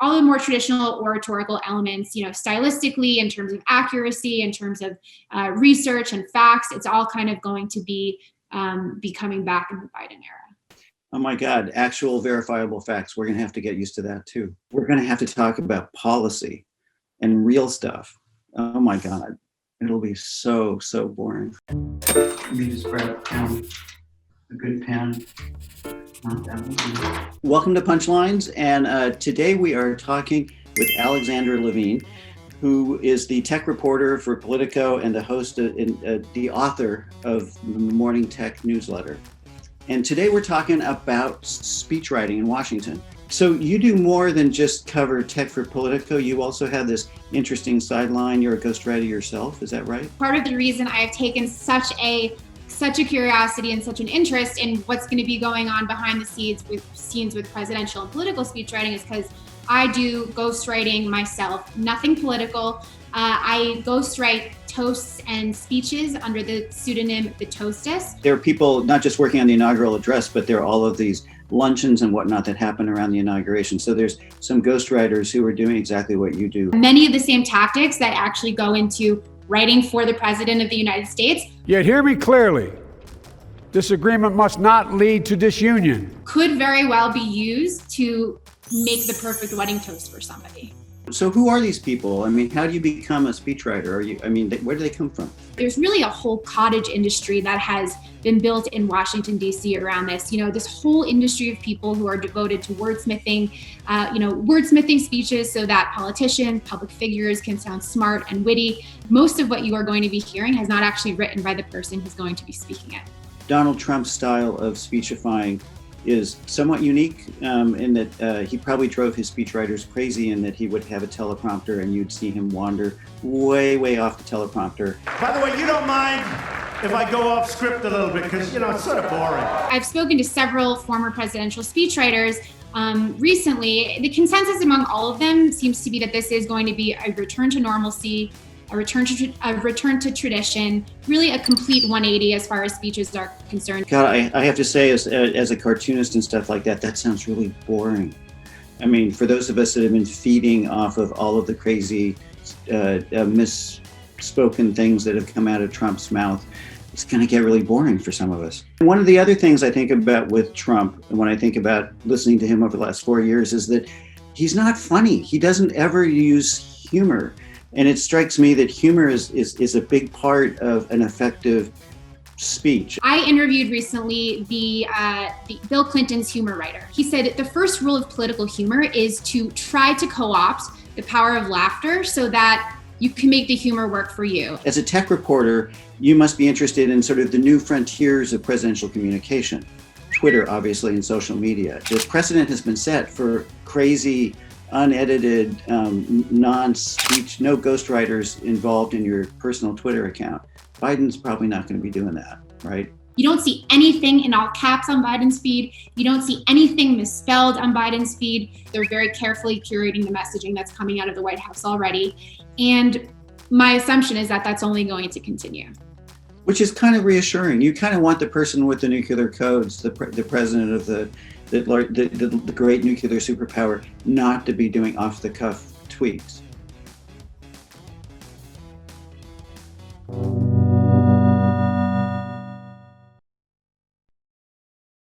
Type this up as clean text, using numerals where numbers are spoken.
all the more traditional oratorical elements, stylistically, in terms of accuracy, in terms of research and facts. It's all kind of going to be coming back in the Biden era. Oh my God, actual verifiable facts. We're going to have to get used to that too. We're going to have to talk about policy and real stuff. Oh my God, it'll be so boring. Let me just grab a good pen. Welcome to Punchlines, and today we are talking with Alexandra Levine, who is the tech reporter for Politico and the host and the author of the Morning Tech newsletter. And today we're talking about speechwriting in Washington. So you do more than just cover tech for Politico. You also have this interesting sideline. You're a ghostwriter yourself, is that right? Part of the reason I've taken such a curiosity and such an interest in what's going to be going on behind the scenes with presidential and political speechwriting is because I do ghostwriting myself. Nothing political. I ghostwrite toasts and speeches under the pseudonym The Toastess. There are people not just working on the inaugural address, but there are all of these luncheons and whatnot that happen around the inauguration. So there's some ghostwriters who are doing exactly what you do. Many of the same tactics that actually go into writing for the President of the United States. Yet hear me clearly. This agreement must not lead to disunion. Could very well be used to make the perfect wedding toast for somebody. So who are these people? I mean, how do you become a speechwriter? Where do they come from? There's really a whole cottage industry that has been built in Washington, D.C. around this. This whole industry of people who are devoted to wordsmithing speeches so that politicians, public figures can sound smart and witty. Most of what you are going to be hearing has not actually written by the person who's going to be speaking it. Donald Trump's style of speechifying is somewhat unique in that he probably drove his speechwriters crazy in that he would have a teleprompter and you'd see him wander way off the teleprompter. By the way, you don't mind if I go off script a little bit because, it's sort of boring. I've spoken to several former presidential speechwriters recently. The consensus among all of them seems to be that this is going to be a return to normalcy, a return to tradition, really a complete 180 as far as speeches are concerned. God, I have to say, as a cartoonist and stuff like that, that sounds really boring. I mean, for those of us that have been feeding off of all of the crazy misspoken things that have come out of Trump's mouth, it's going to get really boring for some of us. One of the other things I think about with Trump, and when I think about listening to him over the last 4 years, is that he's not funny. He doesn't ever use humor. And it strikes me that humor is a big part of an effective speech. I interviewed recently the Bill Clinton's humor writer. He said the first rule of political humor is to try to co-opt the power of laughter so that you can make the humor work for you. As a tech reporter, you must be interested in sort of the new frontiers of presidential communication. Twitter, obviously, and social media. The precedent has been set for crazy, unedited, non-speech, no ghostwriters involved in your personal Twitter account. Biden's probably not going to be doing that, right? You don't see anything in all caps on Biden's feed. You don't see anything misspelled on Biden's feed. They're very carefully curating the messaging that's coming out of the White House already. And my assumption is that that's only going to continue. Which is kind of reassuring. You kind of want the person with the nuclear codes, the president of the great nuclear superpower, not to be doing off-the-cuff tweets.